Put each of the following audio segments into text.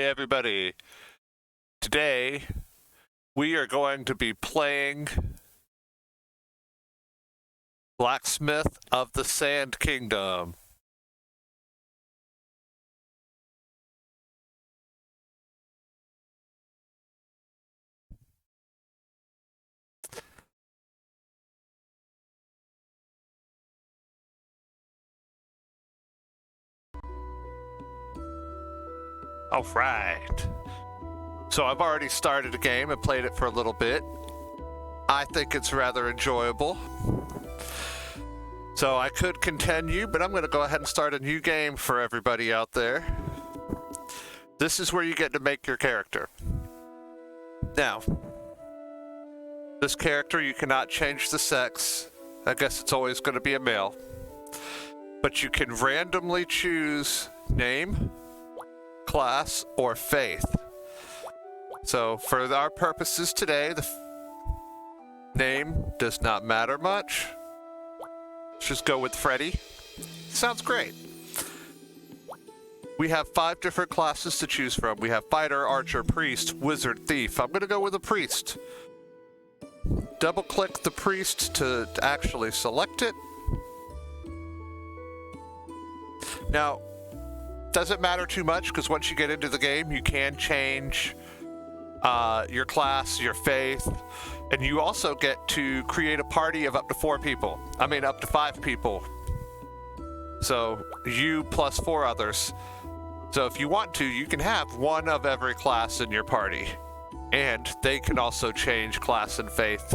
everybody. Today we are going to be playing Blacksmith of the Sand Kingdom. All right. So I've already started a game and played it for a little bit. I think it's rather enjoyable. So I could continue, but I'm going to go ahead and start a new game for everybody out there. This is where you get to make your character. Now, this character, you cannot change the sex. I guess it's always going to be a male. But you can randomly choose name, class, or faith. So for our purposes today, the name does not matter much. Let's just go with Freddy. Sounds great. We have 5 different classes to choose from. We have fighter, archer, priest, wizard, thief. I'm going to go with a priest. Double click the priest to actually select it. Now, doesn't matter too much because once you get into the game, you can change your class, your faith, and you also get to create a party of up to 4 people. I mean, up to 5 people. So you plus 4 others. So if you want to, you can have one of every class in your party. And they can also change class and faith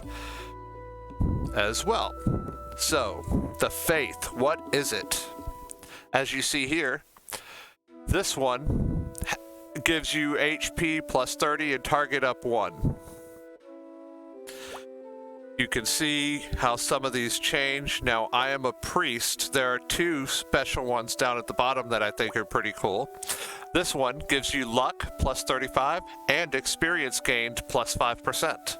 as well. So, the faith, what is it? As you see here, this one gives you HP plus 30 and target up 1. You can see how some of these change. Now, I am a priest. There are 2 special ones down at the bottom that I think are pretty cool. This one gives you luck plus 35 and experience gained plus 5%.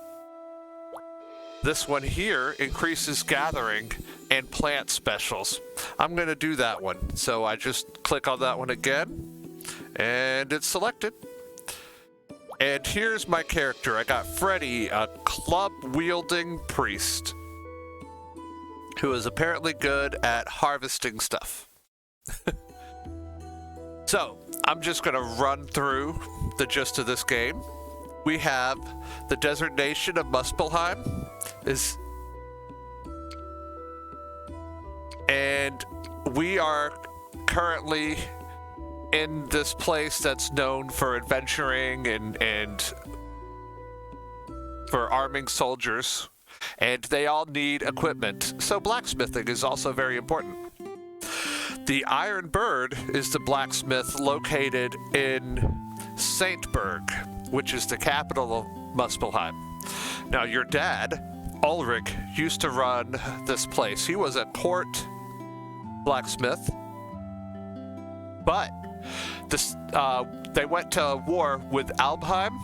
This one here increases gathering and plant specials. I'm going to do that one. So I just click on that one again and it's selected. And here's my character. I got Freddy, a club-wielding priest who is apparently good at harvesting stuff. So, I'm just going to run through the gist of this game. We have the desert nation of Muspelheim and we are currently in this place that's known for adventuring and for arming soldiers, and they all need equipment. So blacksmithing is also very important. The Iron Bird is the blacksmith located in Saintberg, which is the capital of Muspelheim. Now, your dad, Ulrich, used to run this place. He was a court blacksmith, but they went to war with Albheim,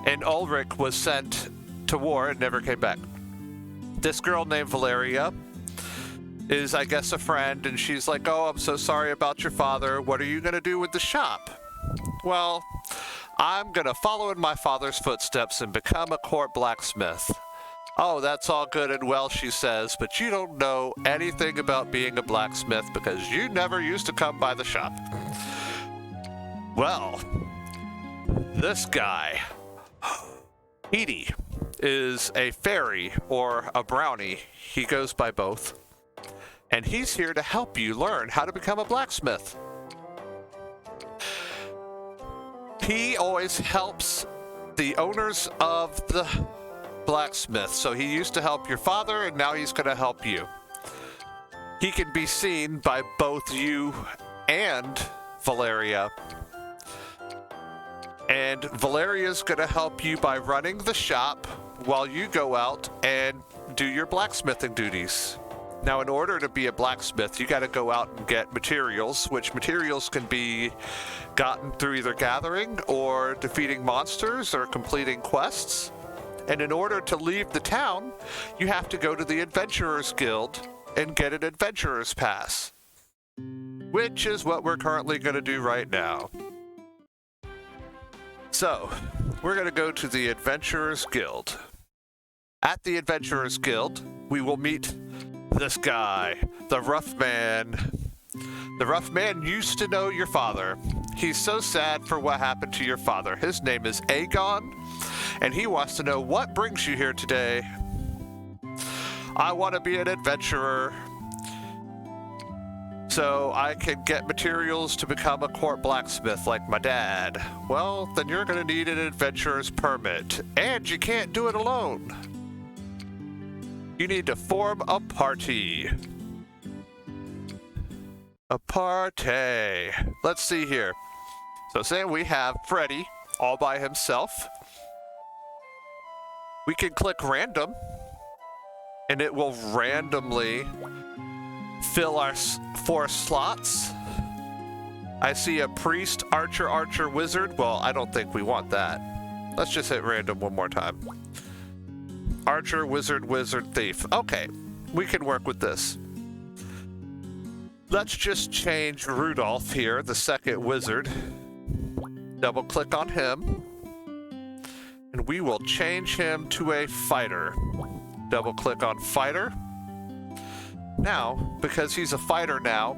and Ulrich was sent to war and never came back. This girl named Valeria is, I guess, a friend, and she's like, oh, I'm so sorry about your father. What are you going to do with the shop? Well, I'm going to follow in my father's footsteps and become a court blacksmith. Oh, that's all good and well, she says, but you don't know anything about being a blacksmith because you never used to come by the shop. Well, this guy, Edie, is a fairy or a brownie. He goes by both. And he's here to help you learn how to become a blacksmith. He always helps the owners of the blacksmith. So he used to help your father, and now he's going to help you. He can be seen by both you and Valeria. And Valeria's going to help you by running the shop while you go out and do your blacksmithing duties. Now, in order to be a blacksmith, you got to go out and get materials, which materials can be gotten through either gathering or defeating monsters or completing quests. And in order to leave the town, you have to go to the Adventurers Guild and get an Adventurer's Pass, which is what we're currently going to do right now. So, we're going to go to the Adventurers Guild. At the Adventurers Guild, we will meet this guy, the Rough Man. The Rough Man used to know your father. He's so sad for what happened to your father. His name is Aegon, and he wants to know what brings you here today. I want to be an adventurer, so I can get materials to become a court blacksmith like my dad. Well, then you're going to need an adventurer's permit, and you can't do it alone. You need to form a party. A party. Let's see here. So say we have Freddy all by himself. We can click random, and it will randomly fill our 4 slots. I see a priest, archer, wizard. Well, I don't think we want that. Let's just hit random one more time. Archer, wizard, thief. Okay, we can work with this. Let's just change Rudolph here, the second wizard. Double click on him. And we will change him to a fighter. Double click on fighter. Now, because he's a fighter now,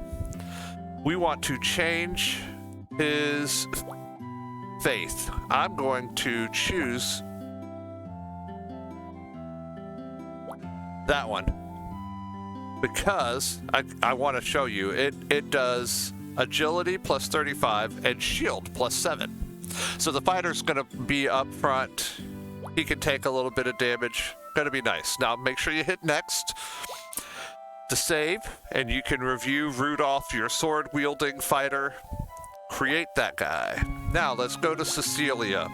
we want to change his faith. I'm going to choose that one because I want to show you it does agility plus 35 and shield plus 7. So the fighter's going to be up front. He can take a little bit of damage. Going to be nice. Now make sure you hit next to save, and you can review Rudolph, your sword-wielding fighter. Create that guy. Now let's go to Cecilia,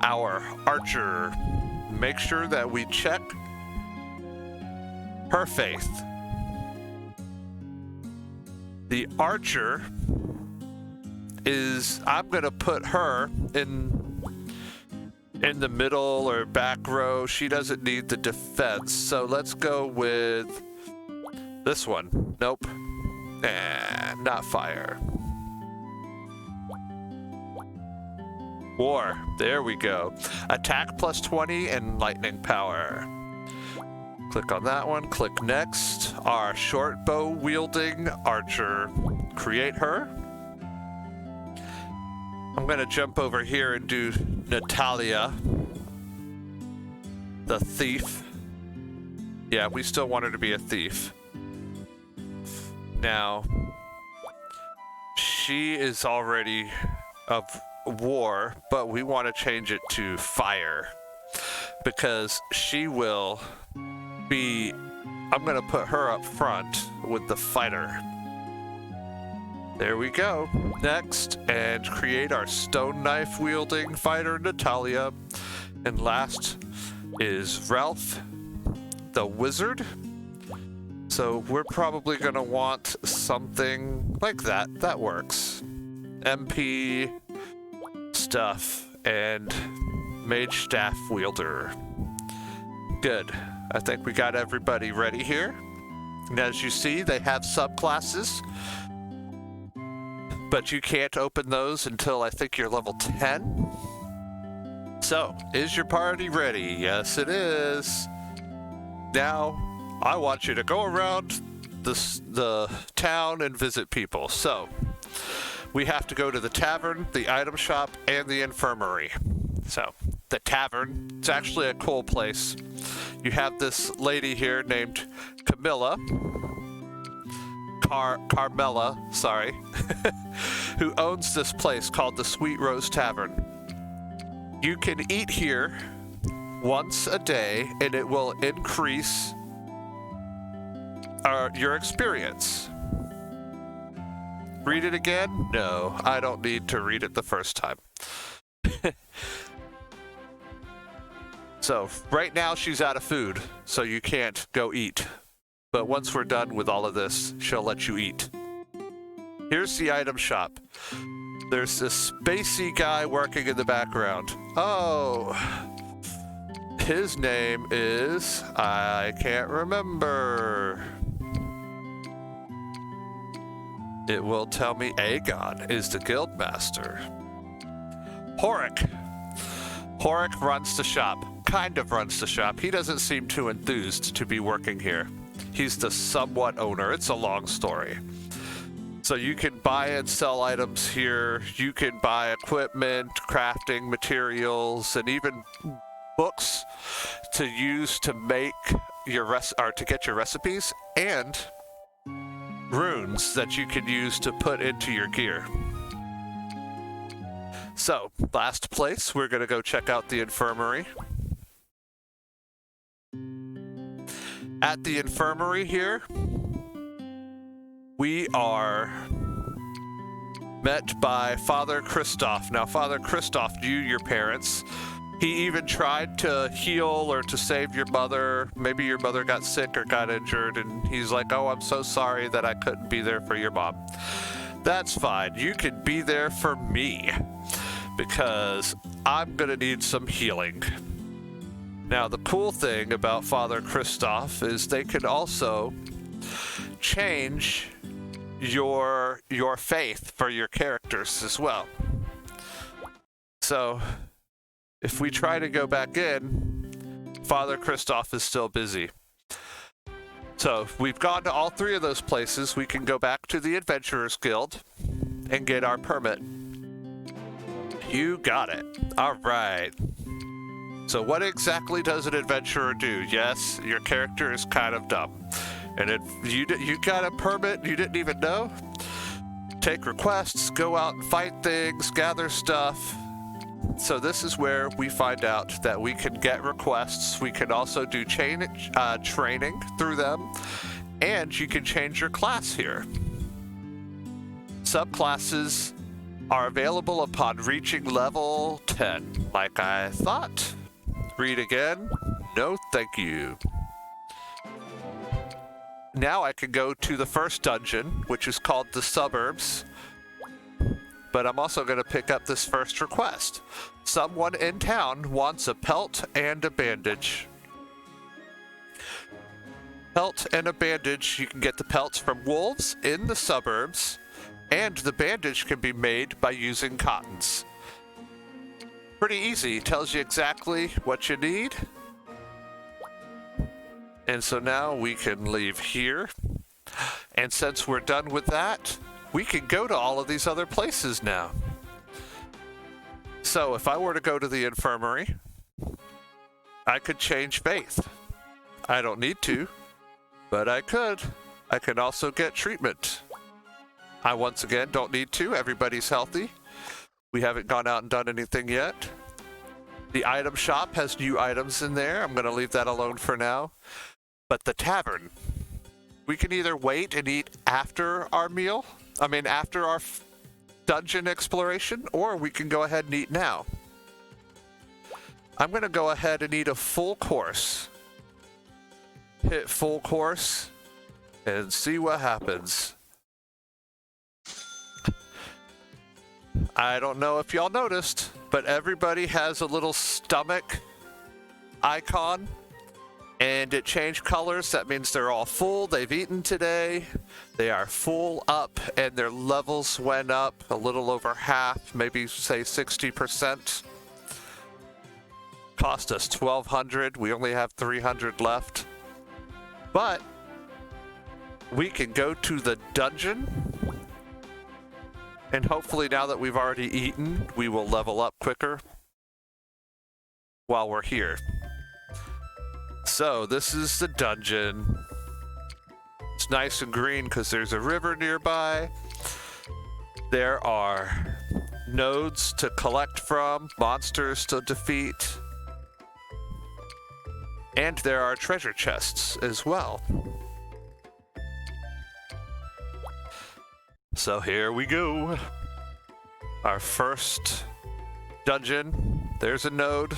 our archer. Make sure that we check her faith. The archer is, I'm gonna put her in the middle or back row. She doesn't need the defense, so let's go with this one. Nope. Not fire. War. There we go. Attack plus 20 and lightning power. Click on that one. Click next. Our short bow wielding archer. Create her. I'm going to jump over here and do Natalia, the thief. Yeah, we still want her to be a thief. Now, she is already of war, but we want to change it to fire because she will be, I'm going to put her up front with the fighter. There we go. Next, and create our stone knife wielding fighter Natalia. And last is Ralph, the wizard. So we're probably going to want something like that. That works. MP stuff and mage staff wielder. Good. I think we got everybody ready here. And as you see, they have subclasses, but you can't open those until I think you're level 10. So, is your party ready? Yes, it is. Now, I want you to go around the town and visit people. So, we have to go to the tavern, the item shop, and the infirmary. So, the tavern, it's actually a cool place. You have this lady here named Camilla. Carmela, sorry, who owns this place called the Sweet Rose Tavern. You can eat here once a day, and it will increase your experience. Read it again? No, I don't need to read it the first time. So, right now she's out of food, so you can't go eat. But once we're done with all of this, she'll let you eat. Here's the item shop. There's this spacey guy working in the background. Oh, his name is, I can't remember. It will tell me Aegon is the guild master. Horik. Horik runs the shop. Kind of runs the shop. He doesn't seem too enthused to be working here. He's the somewhat owner. It's a long story. So you can buy and sell items here. You can buy equipment, crafting materials, and even books to use to make your to get your recipes, and runes that you can use to put into your gear. So, last place, we're gonna go check out the infirmary. At the infirmary here, we are met by Father Christoph. Now, Father Christoph knew your parents. He even tried to heal or to save your mother. Maybe your mother got sick or got injured, and he's like, oh, I'm so sorry that I couldn't be there for your mom. That's fine. You can be there for me, because I'm gonna need some healing. Now, the cool thing about Father Christoph is they can also change your faith for your characters as well. So, if we try to go back in, Father Christoph is still busy. So, we've gone to all three of those places. We can go back to the Adventurers Guild and get our permit. You got it. All right. So what exactly does an adventurer do? Yes, your character is kind of dumb. And you got a permit you didn't even know? Take requests, go out and fight things, gather stuff. So this is where we find out that we can get requests. We can also do training through them. And you can change your class here. Subclasses are available upon reaching level 10, like I thought. Read again. No, thank you. Now I can go to the first dungeon, which is called the Suburbs. But I'm also going to pick up this first request. Someone in town wants a pelt and a bandage. Pelt and a bandage. You can get the pelts from wolves in the suburbs, and the bandage can be made by using cottons. Pretty easy. Tells you exactly what you need. And so now we can leave here. And since we're done with that, we can go to all of these other places now. So if I were to go to the infirmary, I could change faith. I don't need to, but I could. I can also get treatment. I once again don't need to. Everybody's healthy. We haven't gone out and done anything yet. The item shop has new items in there. I'm going to leave that alone for now. But the tavern, we can either wait and eat after our meal, after our dungeon exploration, or we can go ahead and eat now. I'm going to go ahead and eat a full course. Hit full course and see what happens. I don't know if y'all noticed, but everybody has a little stomach icon, and it changed colors. That means they're all full. They've eaten today. They are full up, and their levels went up a little over half, maybe say 60%. Cost us 1,200. We only have 300 left. But we can go to the dungeon, and hopefully now that we've already eaten, we will level up quicker while we're here. So this is the dungeon. It's nice and green because there's a river nearby. There are nodes to collect from, monsters to defeat, and there are treasure chests as well. So here we go. Our first dungeon. There's a node.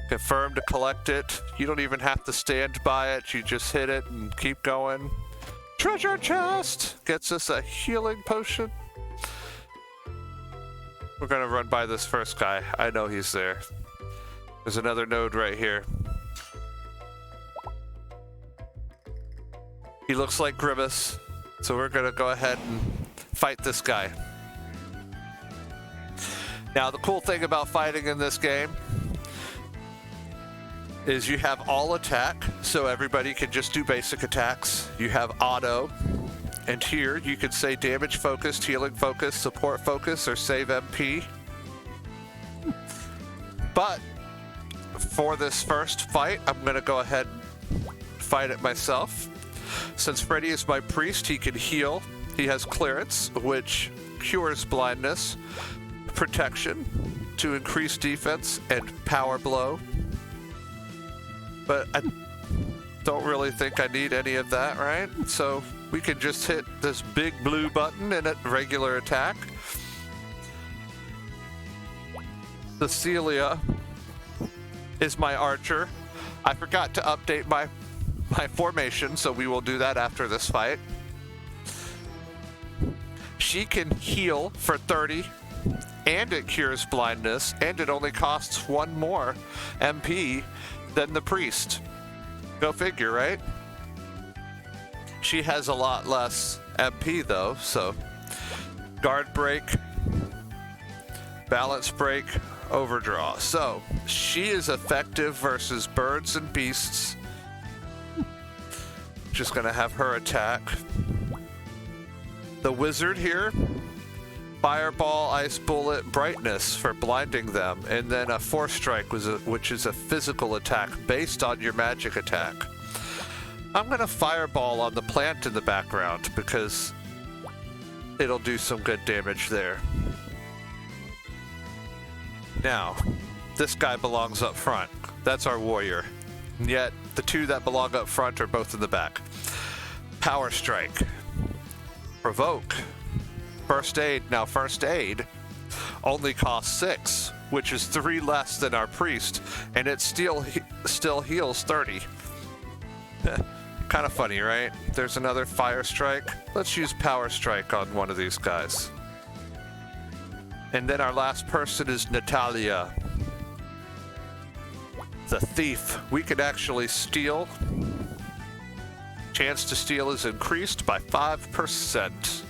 Confirm to collect it. You don't even have to stand by it. You just hit it and keep going. Treasure chest! Gets us a healing potion. We're gonna run by this first guy. I know he's there. There's another node right here. He looks like Grimace. So we're gonna go ahead and fight this guy. Now, the cool thing about fighting in this game is you have all attack, so everybody can just do basic attacks. You have auto, and here you can say damage focused, healing focused, support focused, or save MP. But for this first fight, I'm going to go ahead and fight it myself. Since Freddy is my priest, he can heal. He has clearance, which cures blindness, protection to increase defense, and power blow. But I don't really think I need any of that, right? So we can just hit this big blue button and a regular attack. Cecilia is my archer. I forgot to update my formation, so we will do that after this fight. She can heal for 30, and it cures blindness, and it only costs 1 more MP than the priest. Go figure, right? She has a lot less MP though, so guard break, balance break, overdraw. So she is effective versus birds and beasts. Just gonna have her attack. The wizard here, fireball, ice bullet, brightness for blinding them, and then a force strike, which is a physical attack based on your magic attack. I'm gonna fireball on the plant in the background because it'll do some good damage there. Now, this guy belongs up front. That's our warrior. And yet, the two that belong up front are both in the back. Power strike. Provoke. First aid. Now, first aid only costs 6, which is 3 less than our priest, and it still heals 30. Kind of funny, right? There's another fire strike. Let's use power strike on one of these guys. And then our last person is Natalia, the thief. We can actually steal. Chance to steal is increased by 5%.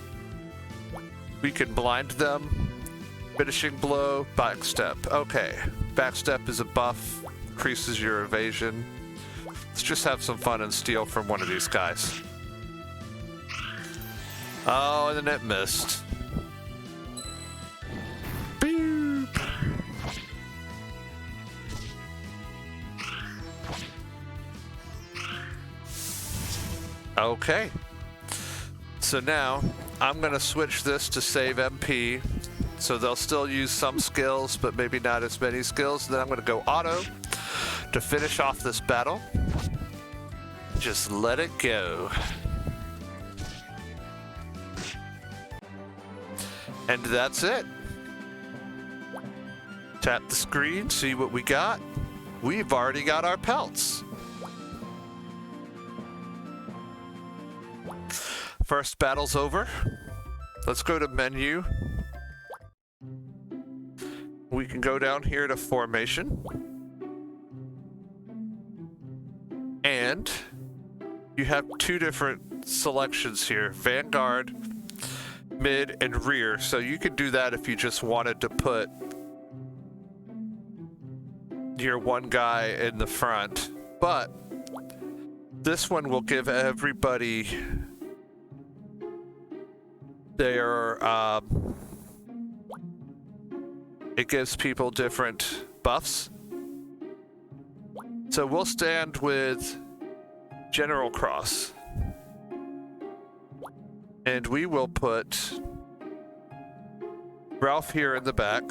We can blind them. Finishing blow, backstep. Okay, backstep is a buff, increases your evasion. Let's just have some fun and steal from one of these guys. Oh, and then it missed. Beep. Okay. So now, I'm gonna switch this to save MP. So they'll still use some skills, but maybe not as many skills. And then I'm gonna go auto to finish off this battle. Just let it go. And that's it. Tap the screen, see what we got. We've already got our pelts. First battle's over. Let's go to menu. We can go down here to formation. And you have 2 different selections here, Vanguard, mid, and rear. So you could do that if you just wanted to put your one guy in the front. But this one will give everybody their, it gives people different buffs. So we'll stand with General Cross. And we will put Ralph here in the back.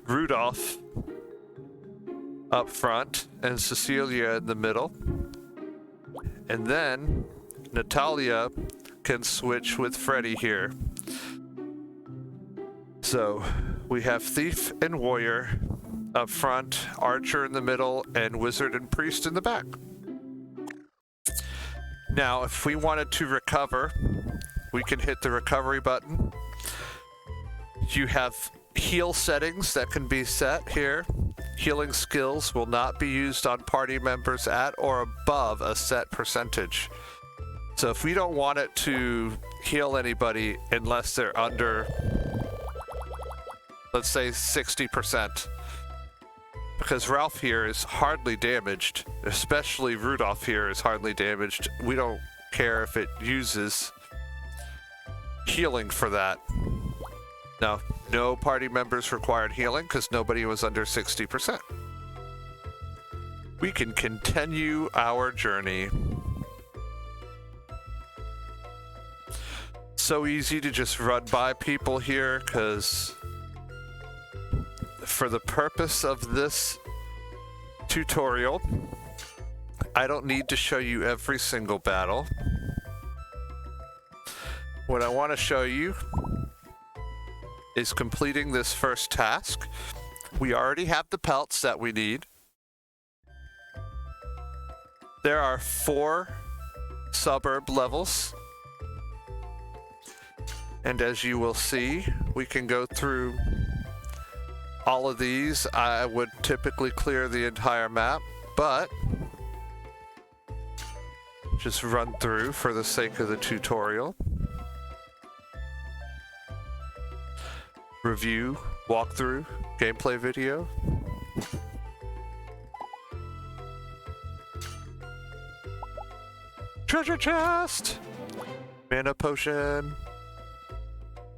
Rudolph up front, and Cecilia in the middle. And then Natalia can switch with Freddy here. So we have Thief and Warrior up front, Archer in the middle, and Wizard and Priest in the back. Now, if we wanted to recover, we can hit the recovery button. You have heal settings that can be set here. Healing skills will not be used on party members at or above a set percentage. So if we don't want it to heal anybody unless they're under, let's say 60%, because Ralph here is hardly damaged, especially Rudolph here is hardly damaged. We don't care if it uses healing for that. No party members required healing because nobody was under 60%. We can continue our journey. So easy to just run by people here because for the purpose of this tutorial, I don't need to show you every single battle. What I want to show you is completing this first task. We already have the pelts that we need. There are 4 suburb levels. And as you will see, we can go through all of these. I would typically clear the entire map, but just run through for the sake of the tutorial. Review, walkthrough, gameplay video. Treasure chest! Mana potion.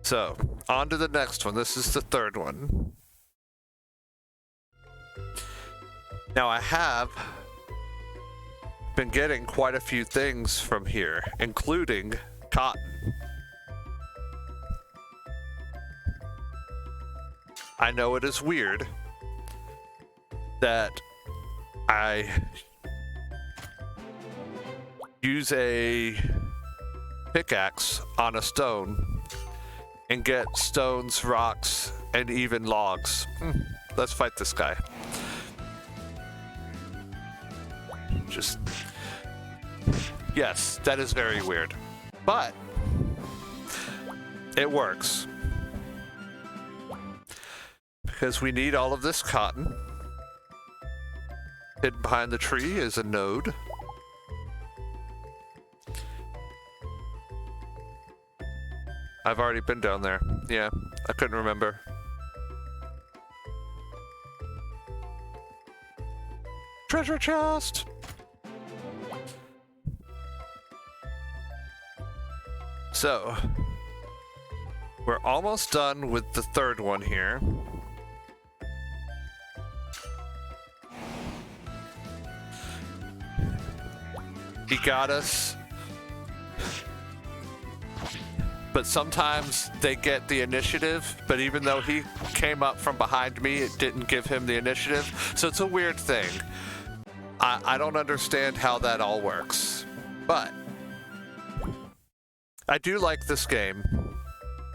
So, on to the next one. This is the 3rd one. Now I have been getting quite a few things from here, including cotton. I know it is weird that I use a pickaxe on a stone and get stones, rocks, and even logs. Let's fight this guy. Yes, that is very weird, but it works. Because we need all of this cotton. Hidden behind the tree is a node. I've already been down there. Yeah, I couldn't remember. Treasure chest! So, we're almost done with the 3rd one here. He got us. But sometimes they get the initiative, but even though he came up from behind me, it didn't give him the initiative. So it's a weird thing. I don't understand how that all works. But I do like this game.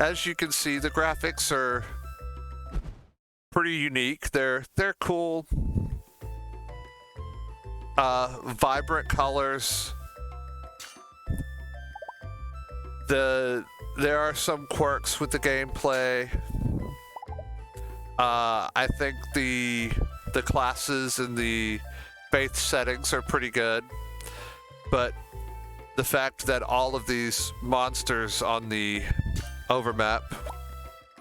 As you can see, the graphics are pretty unique. They're cool. Vibrant colors. There are some quirks with the gameplay. I think the classes and the faith settings are pretty good, but the fact that all of these monsters on the overmap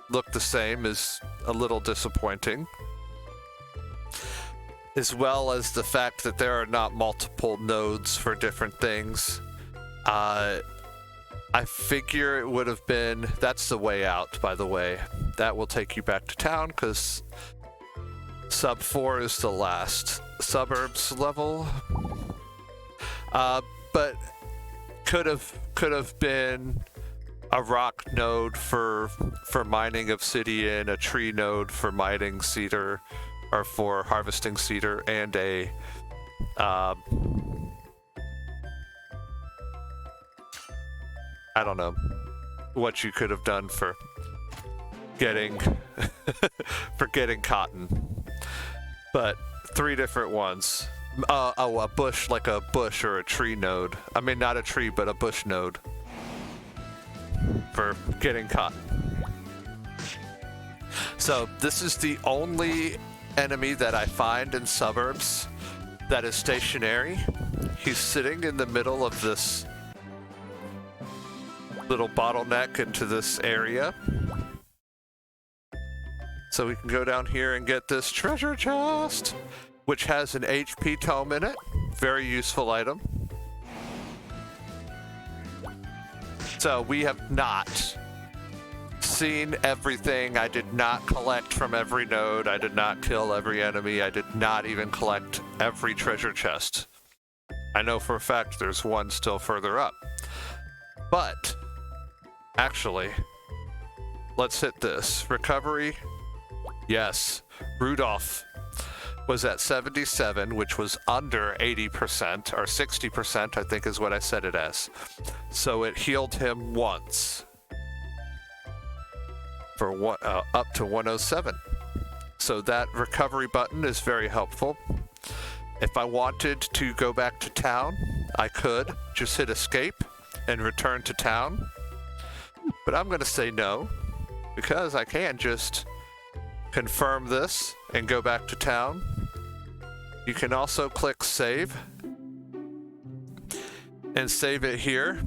look the same is a little disappointing, as well as the fact that there are not multiple nodes for different things. I figure it would have been... That's the way out, by the way. That will take you back to town, because sub 4 is the last suburbs level. But could have been a rock node for mining obsidian, a tree node for mining cedar, or for harvesting cedar, and a I don't know what you could have done for getting for getting cotton, but 3 different ones. A bush, like a bush or a tree node. I mean, not a tree, but a bush node for getting cotton. So this is the only enemy that I find in suburbs that is stationary. He's sitting in the middle of this little bottleneck into this area. So we can go down here and get this treasure chest, which has an HP tome in it. Very useful item. So we have not seen everything. I did not collect from every node. I did not kill every enemy. I did not even collect every treasure chest. I know for a fact there's one still further up. But, actually, let's hit this. Recovery. Yes, Rudolph was at 77, which was under 80%, or 60%, I think is what I said it as. So it healed him once for up to 107. So that recovery button is very helpful. If I wanted to go back to town, I could just hit escape and return to town. But I'm going to say no, because I can just confirm this and go back to town. You can also click save and save it here.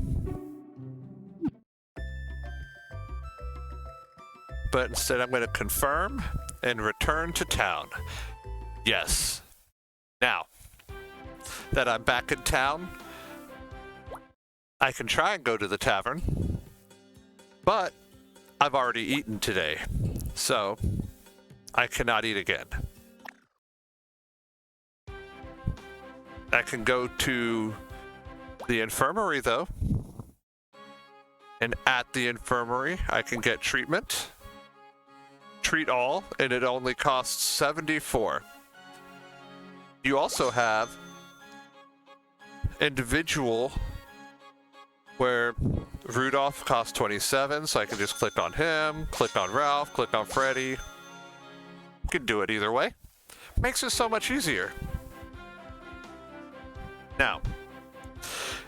But instead I'm going to confirm and return to town. Yes. Now that I'm back in town, I can try and go to the tavern, but I've already eaten today, so I cannot eat again. I can go to the infirmary though, and at the infirmary I can get treatment. Treat all, and it only costs 74. You also have individual, where Rudolph costs 27, so I can just click on him, click on Ralph, click on Freddy. You can do it either way. Makes it so much easier. Now,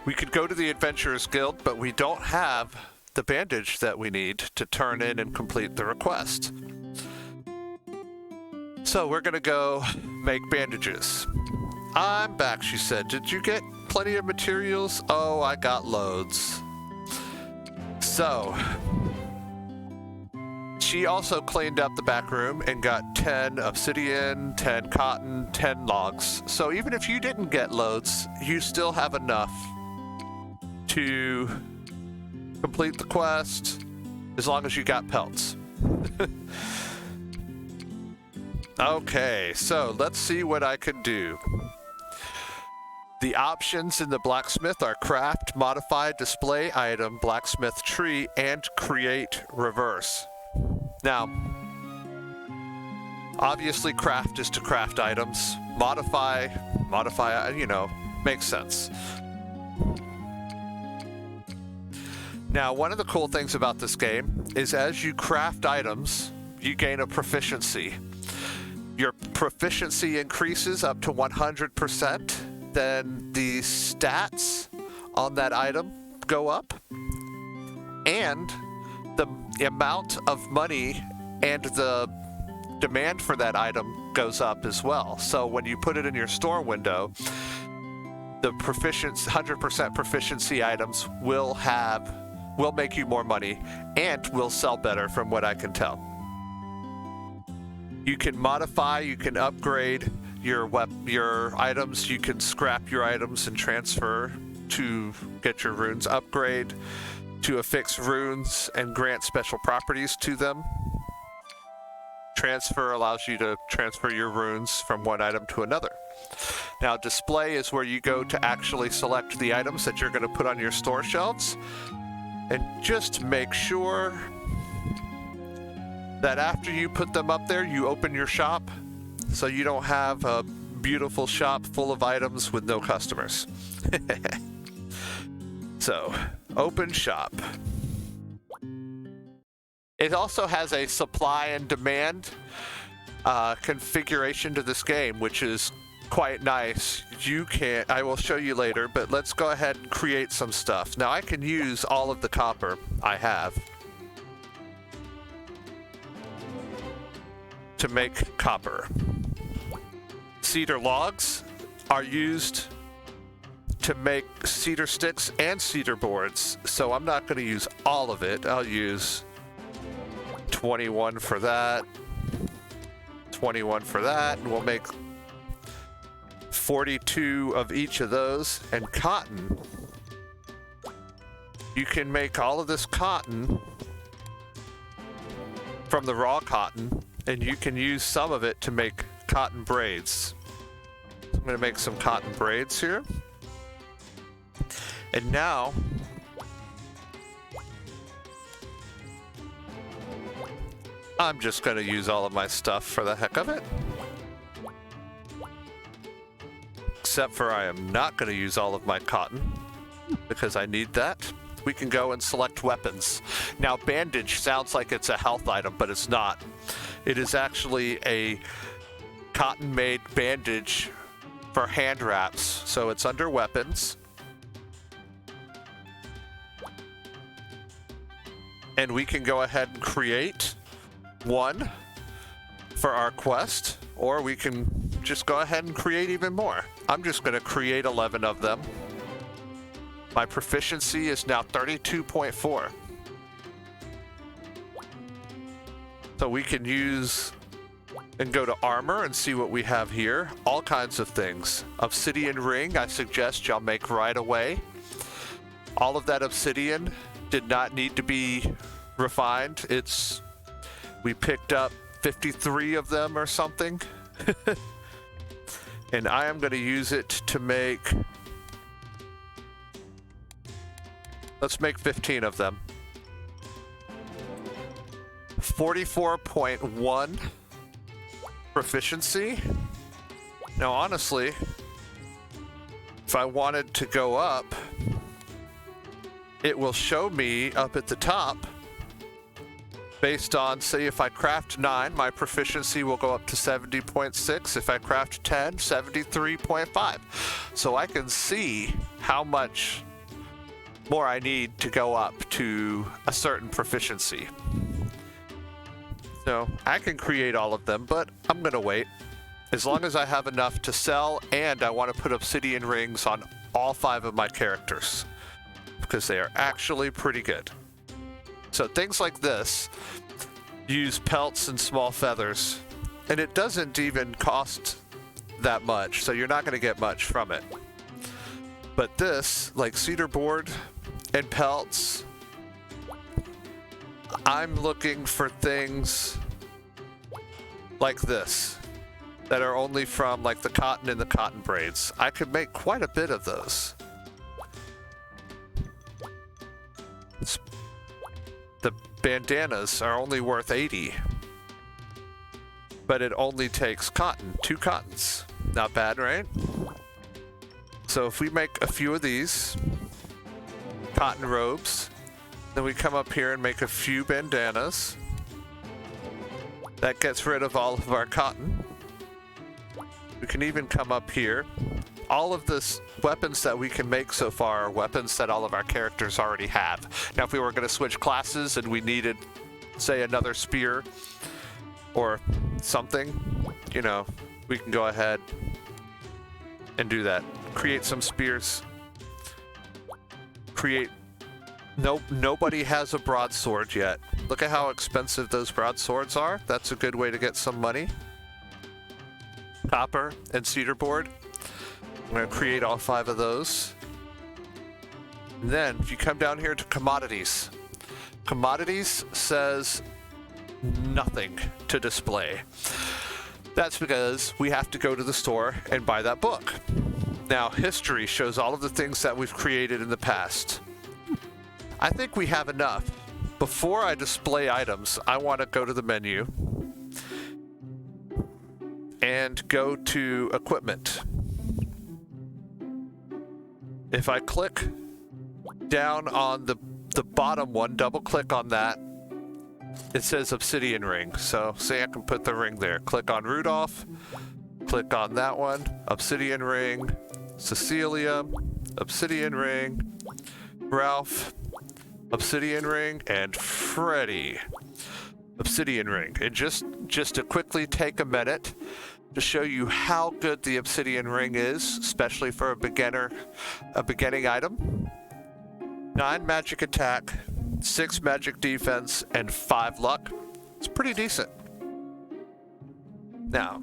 we could go to the Adventurers Guild, but we don't have the bandage that we need to turn in and complete the request. So we're gonna go make bandages. I'm back, she said. Did you get plenty of materials? Oh, I got loads. So, she also cleaned up the back room and got 10 obsidian, 10 cotton, 10 logs. So even if you didn't get loads, you still have enough to complete the quest, as long as you got pelts. Okay, so let's see what I can do. The options in the blacksmith are craft, modify, display item, blacksmith tree, and create reverse. Now, obviously craft is to craft items. Modify, you know, makes sense. Now, one of the cool things about this game is as you craft items, you gain a proficiency. Your proficiency increases up to 100%, then the stats on that item go up, and the amount of money and the demand for that item goes up as well. So when you put it in your store window, the 100% proficiency items will make you more money and will sell better from what I can tell. You can modify, you can upgrade your items, you can scrap your items and transfer to get your runes upgrade, to affix runes and grant special properties to them. Transfer allows you to transfer your runes from one item to another. Now, display is where you go to actually select the items that you're going to put on your store shelves, and just make sure that after you put them up there, you open your shop, so you don't have a beautiful shop full of items with no customers. So, open shop. It also has a supply and demand configuration to this game, which is quite nice. I will show you later, but let's go ahead and create some stuff. Now, I can use all of the copper I have to make copper. Cedar logs are used to make cedar sticks and cedar boards, so I'm not going to use all of it. I'll use 21 for that, 21 for that, and we'll make 42 of each of those. And cotton, you can make all of this cotton from the raw cotton, and you can use some of it to make cotton braids. I'm going to make some cotton braids here. And now I'm just going to use all of my stuff for the heck of it. Except for I am not going to use all of my cotton because I need that. We can go and select weapons. Now, bandage sounds like it's a health item, but it's not. It is actually a cotton-made bandage for hand wraps. So it's under weapons. And we can go ahead and create one for our quest, or we can just go ahead and create even more. I'm just going to create 11 of them. My proficiency is now 32.4. So we can use and go to armor and see what we have here. All kinds of things. Obsidian ring, I suggest y'all make right away. All of that obsidian did not need to be refined. We picked up 53 of them or something. And I am going to use it to make, let's make 15 of them. 44.1 proficiency. Now, honestly, if I wanted to go up, it will show me up at the top based on, say, if I craft 9, my proficiency will go up to 70.6. If I craft 10, 73.5. So I can see how much more I need to go up to a certain proficiency. So I can create all of them, but I'm going to wait. As long as I have enough to sell, and I want to put obsidian rings on all 5 of my characters, because they are actually pretty good. So things like this use pelts and small feathers, and it doesn't even cost that much, so you're not going to get much from it. But this, like cedar board and pelts, I'm looking for things like this that are only from like the cotton and the cotton braids. I could make quite a bit of those. The bandanas are only worth 80, but it only takes cotton, 2 cottons. Not bad, right? So if we make a few of these cotton robes, then we come up here and make a few bandanas. That gets rid of all of our cotton. We can even come up here. All of this weapons that we can make so far are weapons that all of our characters already have. Now, if we were going to switch classes and we needed, say, another spear or something, you know, we can go ahead and do that. Create some spears. Nobody has a broadsword yet. Look at how expensive those broadswords are. That's a good way to get some money. Copper and cedar board. I'm going to create all 5 of those. And then, if you come down here to commodities, commodities says nothing to display. That's because we have to go to the store and buy that book. Now, history shows all of the things that we've created in the past. I think we have enough. Before I display items, I want to go to the menu and go to equipment. If I click down on the bottom one, double click on that, it says obsidian ring. So say I can put the ring there. Click on Rudolph, click on that one, obsidian ring, Cecilia, obsidian ring, Ralph, obsidian ring, and Freddy, obsidian ring. And just to quickly take a minute, to show you how good the obsidian ring is, especially for a beginning item. 9 magic attack, 6 magic defense, and 5 luck. It's pretty decent. Now,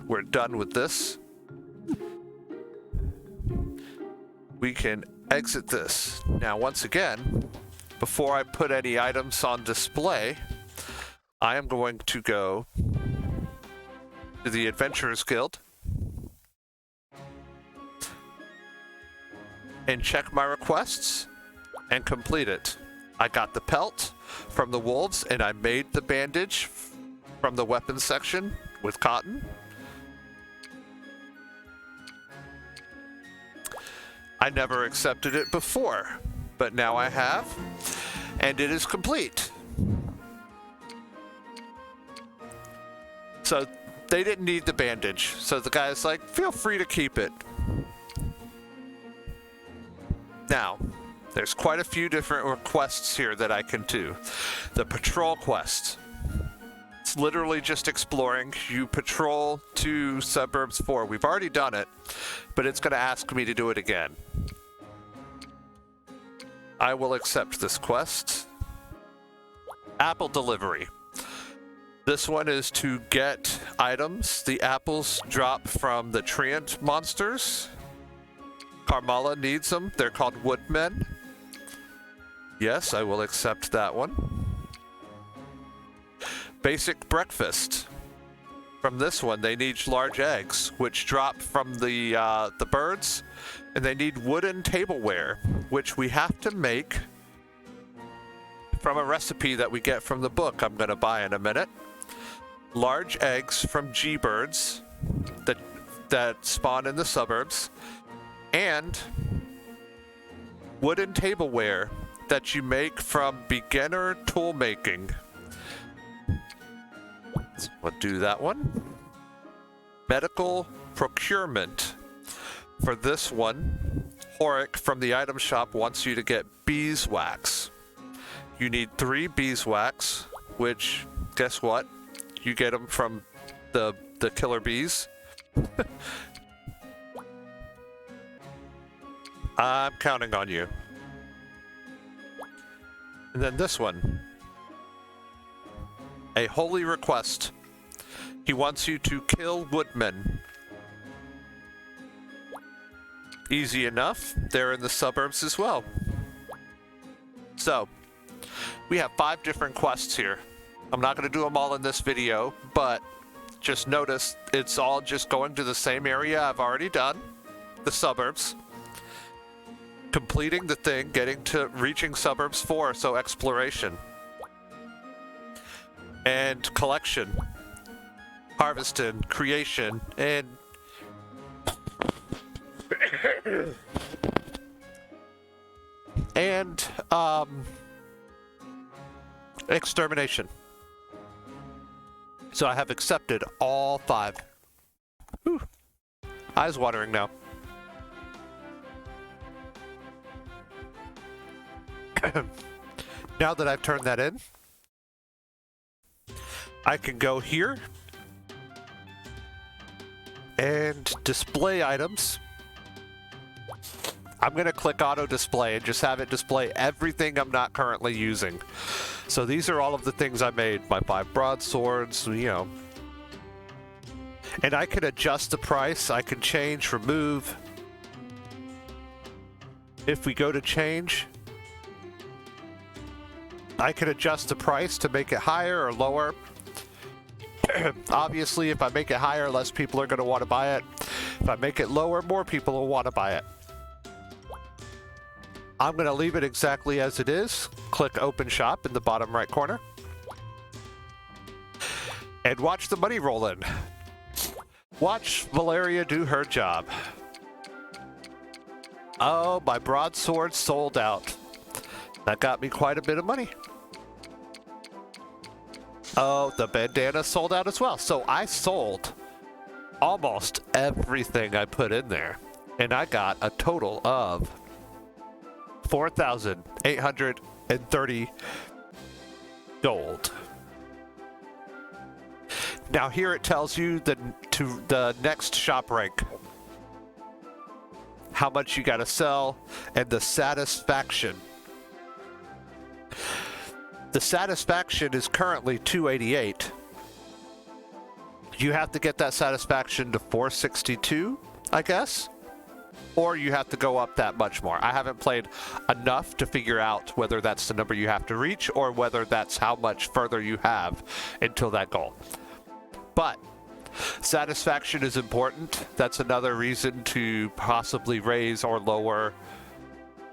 we're done with this. We can exit this. Now, once again, before I put any items on display, I am going to go to the Adventurers Guild and check my requests and complete it. I got the pelt from the wolves and I made the bandage from the weapons section with cotton. I never accepted it before, but now I have, and it is complete. So they didn't need the bandage, so the guy's like, feel free to keep it. Now, there's quite a few different requests here that I can do. The patrol quest. It's literally just exploring. You patrol to Suburbs 4. We've already done it, but it's going to ask me to do it again. I will accept this quest. Apple delivery. This one is to get items. The apples drop from the treant monsters. Carmala needs them. They're called woodmen. Yes, I will accept that one. Basic breakfast. From this one, they need large eggs, which drop from the birds, and they need wooden tableware, which we have to make from a recipe that we get from the book I'm going to buy in a minute. Large eggs from G-birds that spawn in the suburbs, and wooden tableware that you make from beginner tool making. We'll do that one. Medical procurement. For this one, Horik from the item shop wants you to get beeswax. You need 3 beeswax, which, guess what? You get them from the killer bees. I'm counting on you. And then this one. A holy request. He wants you to kill woodmen. Easy enough. They're in the suburbs as well. So, we have 5 different quests here. I'm not going to do them all in this video, but just notice it's all just going to the same area I've already done, the suburbs. Completing the thing, reaching suburbs 4, so exploration. And collection, harvesting, creation, and extermination. So I have accepted all 5. Whew. Eyes watering now. Now that I've turned that in, I can go here and display items. I'm going to click auto display and just have it display everything I'm not currently using. So these are all of the things I made, my 5 broadswords, you know. And I can adjust the price, I can change, remove. If we go to change, I can adjust the price to make it higher or lower. Obviously, if I make it higher, less people are going to want to buy it. If I make it lower, more people will want to buy it. I'm going to leave it exactly as it is. Click Open Shop in the bottom right corner. And watch the money roll in. Watch Valeria do her job. Oh, my broadsword sold out. That got me quite a bit of money. Oh, the bandana sold out as well. So I sold almost everything I put in there. And I got a total of 4,830 gold. Now here it tells you the next shop rank, how much you got to sell, and the satisfaction. The satisfaction is currently 288. You have to get that satisfaction to 462, I guess, or you have to go up that much more. I haven't played enough to figure out whether that's the number you have to reach or whether that's how much further you have until that goal. But satisfaction is important. That's another reason to possibly raise or lower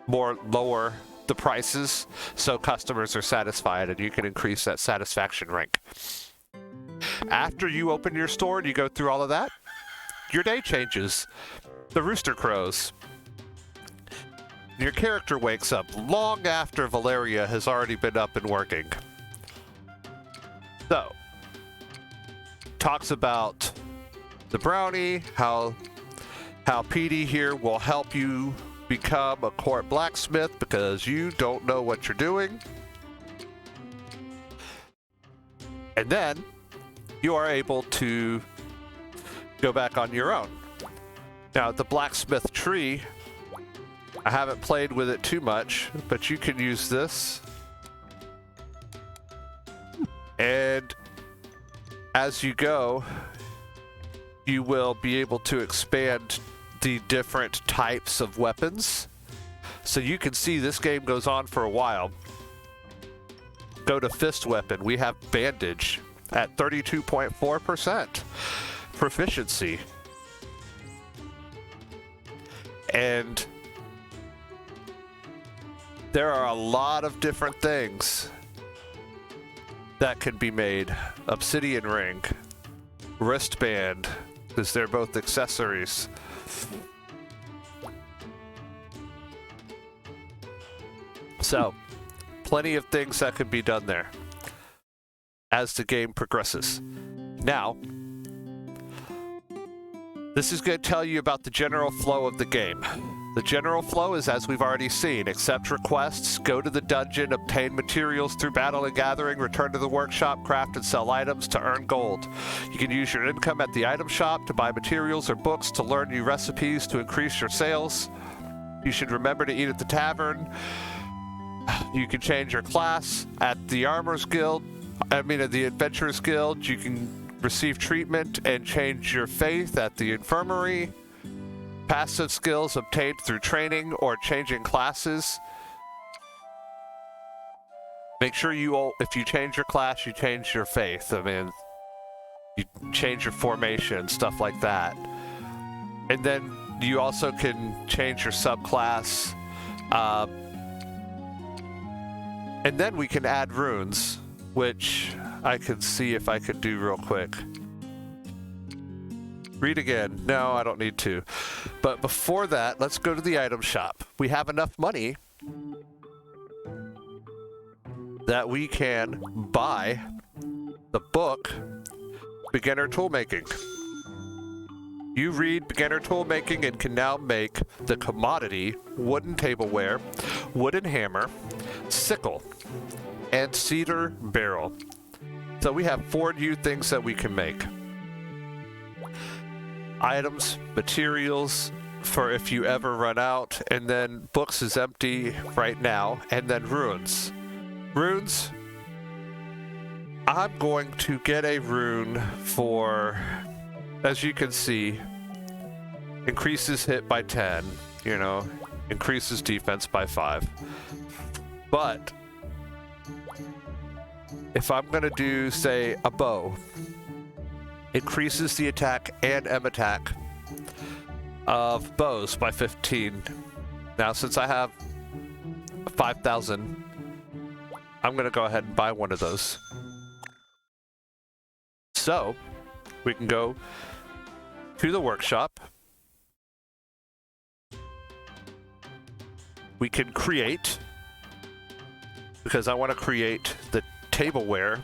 the prices so customers are satisfied and you can increase that satisfaction rank. After you open your store and you go through all of that, your day changes. The rooster crows. Your character wakes up long after Valeria has already been up and working. So, talks about the brownie, how Petey here will help you become a court blacksmith because you don't know what you're doing. And then you are able to go back on your own. Now, the blacksmith tree, I haven't played with it too much, but you can use this. And as you go, you will be able to expand the different types of weapons. So you can see this game goes on for a while. Go to fist weapon. We have bandage at 32.4% proficiency. And there are a lot of different things that can be made. Obsidian ring, wristband, because they're both accessories. So, plenty of things that can be done there as the game progresses. Now, this is going to tell you about the general flow of the game. The general flow is as we've already seen. Accept requests, go to the dungeon, obtain materials through battle and gathering, return to the workshop, craft and sell items to earn gold. You can use your income at the item shop to buy materials or books to learn new recipes to increase your sales. You should remember to eat at the tavern. You can change your class at the Armorers Guild. At the Adventurers Guild. You can receive treatment and change your faith at the Infirmary. Passive skills obtained through training or changing classes. Make sure if you change your class, you change your faith. You change your formation, stuff like that. And then you also can change your subclass. And then we can add runes, which I can see if I could do real quick. Read again. No, I don't need to. But before that, let's go to the item shop. We have enough money that we can buy the book, Beginner Toolmaking. You read Beginner Toolmaking and can now make the commodity wooden tableware, wooden hammer, sickle, and cedar barrel. So we have 4 new things that we can make. Items, materials for if you ever run out, and then books is empty right now, and then runes. Runes, I'm going to get a rune for, as you can see, increases hit by 10, increases defense by 5. But if I'm going to do, say, a bow, increases the attack and M attack of bows by 15. Now, since I have 5,000, I'm going to go ahead and buy one of those. So, we can go to the workshop. We can create, because I want to create the tableware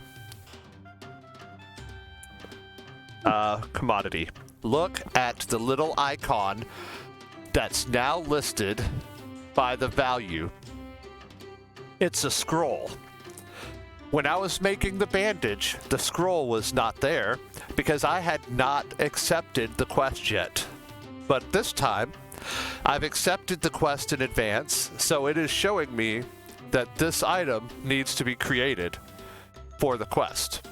commodity. Look at the little icon that's now listed by the value. It's a scroll. When I was making the bandage, the scroll was not there because I had not accepted the quest yet. But this time, I've accepted the quest in advance, so it is showing me that this item needs to be created for the quest.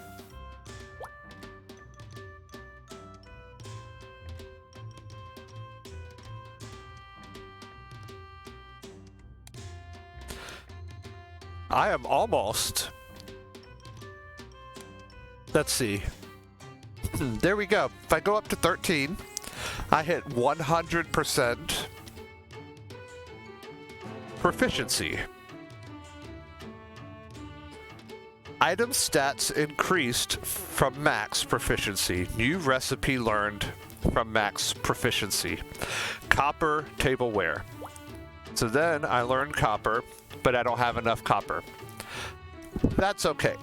I am almost... Let's see. There we go. If I go up to 13, I hit 100% proficiency. Item stats increased from max proficiency. New recipe learned from max proficiency. Copper tableware. So then I learned copper, but I don't have enough copper. That's okay.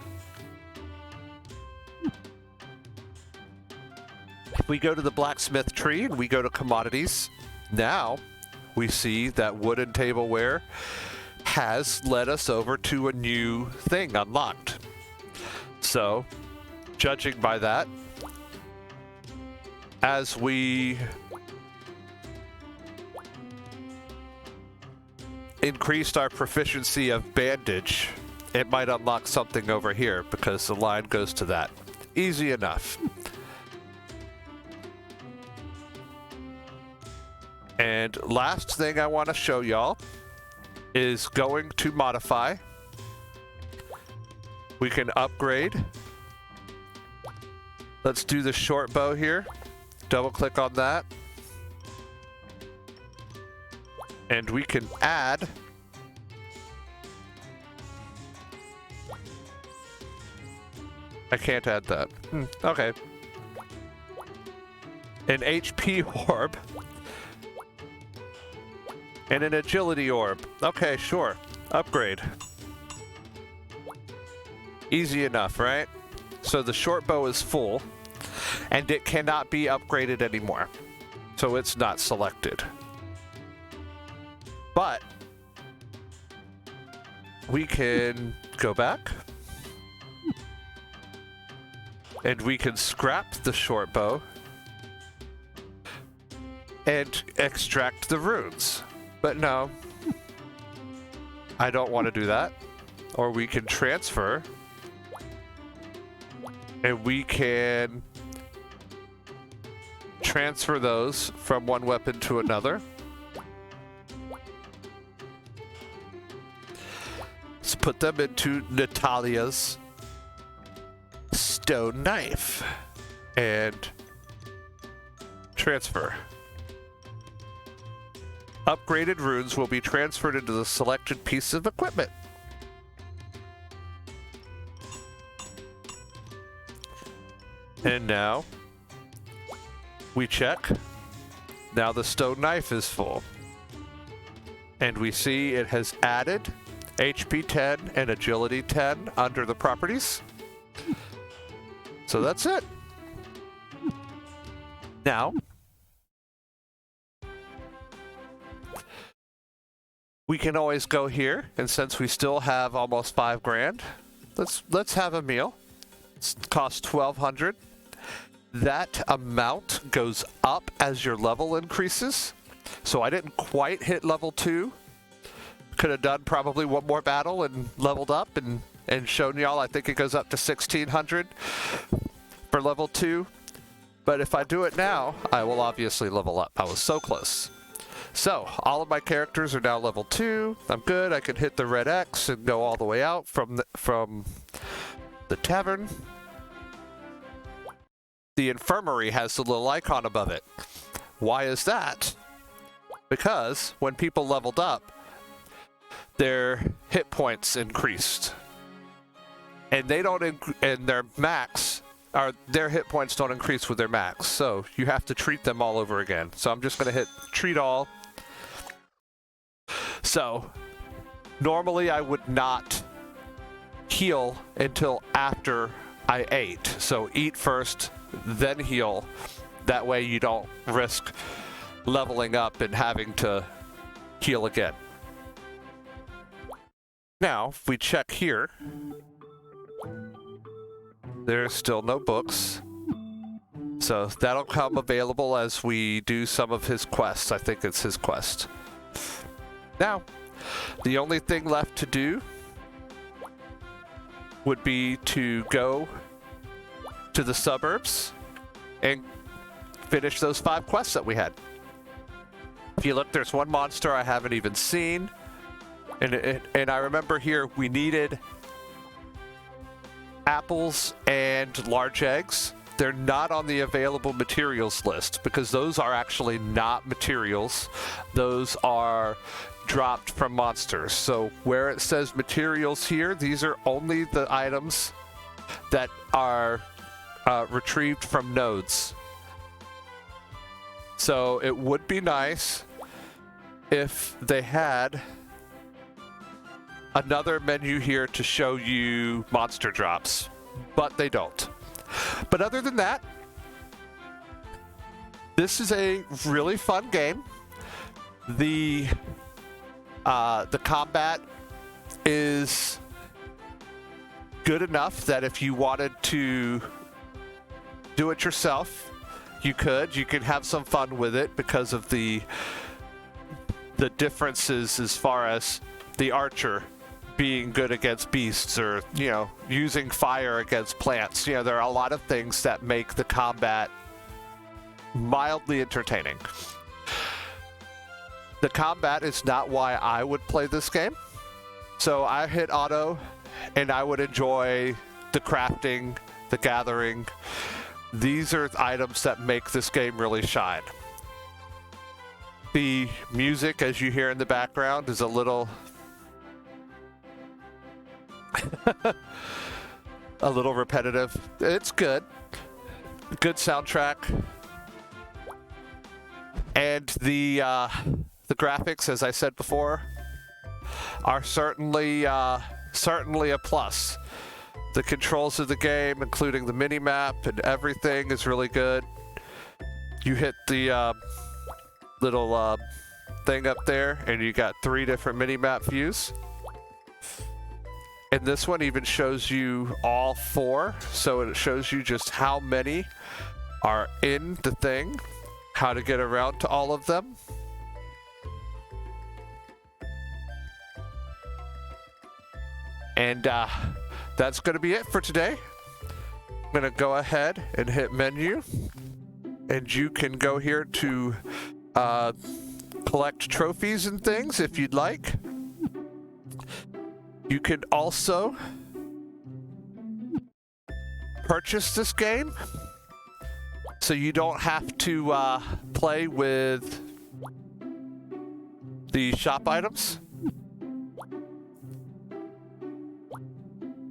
If we go to the blacksmith tree and we go to commodities, now we see that wooden tableware has led us over to a new thing unlocked. So, judging by that, as we increased our proficiency of bandage, it might unlock something over here because the line goes to that. Easy enough. And last thing I want to show y'all is going to modify. We can upgrade. Let's do the short bow here. Double click on that. And we can add I can't add that. Okay. An HP orb. And an agility orb. Okay, sure. Upgrade. Easy enough, right? So the short bow is full, and it cannot be upgraded anymore. So it's not selected. But we can go back. And we can scrap the short bow and extract the runes. But no, I don't want to do that. Or we can transfer. And we can transfer those from one weapon to another. Let's put them into Natalia's stone knife. And transfer. Upgraded runes will be transferred into the selected piece of equipment. And now, we check. Now the stone knife is full. And we see it has added HP 10 and agility 10 under the properties. So that's it. Now, we can always go here, and since we still have almost 5 grand, let's have a meal. It costs 1,200. That amount goes up as your level increases. So I didn't quite hit level 2. Could have done probably one more battle and leveled up and shown y'all. I think it goes up to 1,600 for level 2. But if I do it now, I will obviously level up. I was so close. So, all of my characters are now level 2. I'm good. I can hit the red X and go all the way out from the tavern. The infirmary has the little icon above it. Why is that? Because when people leveled up, their hit points increased. And they don't and their max or their hit points don't increase with their max. So, you have to treat them all over again. So, I'm just going to hit treat all. So, normally I would not heal until after I ate. So eat first, then heal. That way you don't risk leveling up and having to heal again. Now, if we check here, There's still no books. So that'll come available as we do some of his quests. I think it's his quest. Now, the only thing left to do would be to go to the suburbs and finish those 5 quests that we had. If you look, there's one monster I haven't even seen. And I remember here we needed apples and large eggs. They're not on the available materials list because those are actually not materials. Those are dropped from monsters. So where it says materials here, these are only the items that are retrieved from nodes. So it would be nice if they had another menu here to show you monster drops, but they don't. But other than that, this is a really fun game. The combat is good enough that if you wanted to do it yourself, you could. You could have some fun with it because of the differences as far as the archer being good against beasts, or, you know, using fire against plants. You know, there are a lot of things that make the combat mildly entertaining. The combat is not why I would play this game. So I hit auto and I would enjoy the crafting, the gathering. These are items that make this game really shine. The music, as you hear in the background, is a little a little repetitive. It's good. Good soundtrack. And the graphics, as I said before, are certainly a plus. The controls of the game, including the mini-map and everything, is really good. You hit the little thing up there, and you got 3 different mini-map views. And this one even shows you all 4, so it shows you just how many are in the thing, how to get around to all of them. And that's going to be it for today. I'm going to go ahead and hit menu, and you can go here to collect trophies and things if you'd like. You can also purchase this game, so you don't have to play with the shop items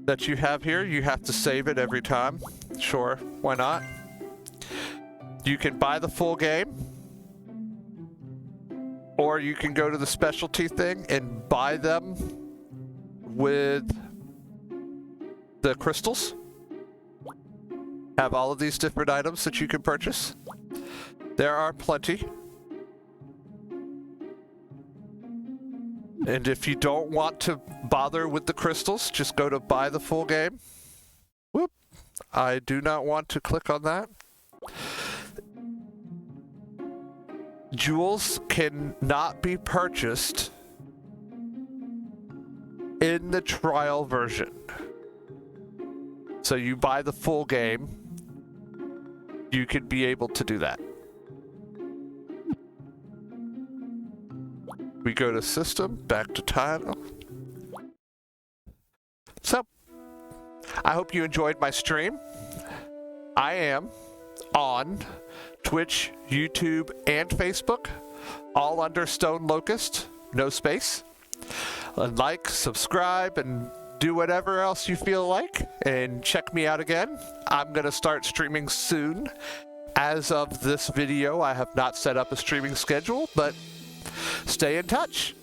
that you have here. You have to save it every time. Sure, why not? You can buy the full game, or you can go to the specialty thing and buy them with the crystals. Have all of these different items that you can purchase. There are plenty. And if you don't want to bother with the crystals, just go to buy the full game. Whoop. I do not want to click on that. Jewels cannot be purchased in the trial version. So you buy the full game, you could be able to do that. We go to system, back to title. So, I hope you enjoyed my stream. I am on Twitch, YouTube, and Facebook, all under StoneLocust, no space. Like, subscribe, and do whatever else you feel like, and check me out again. I'm going to start streaming soon. As of this video, I have not set up a streaming schedule, but stay in touch.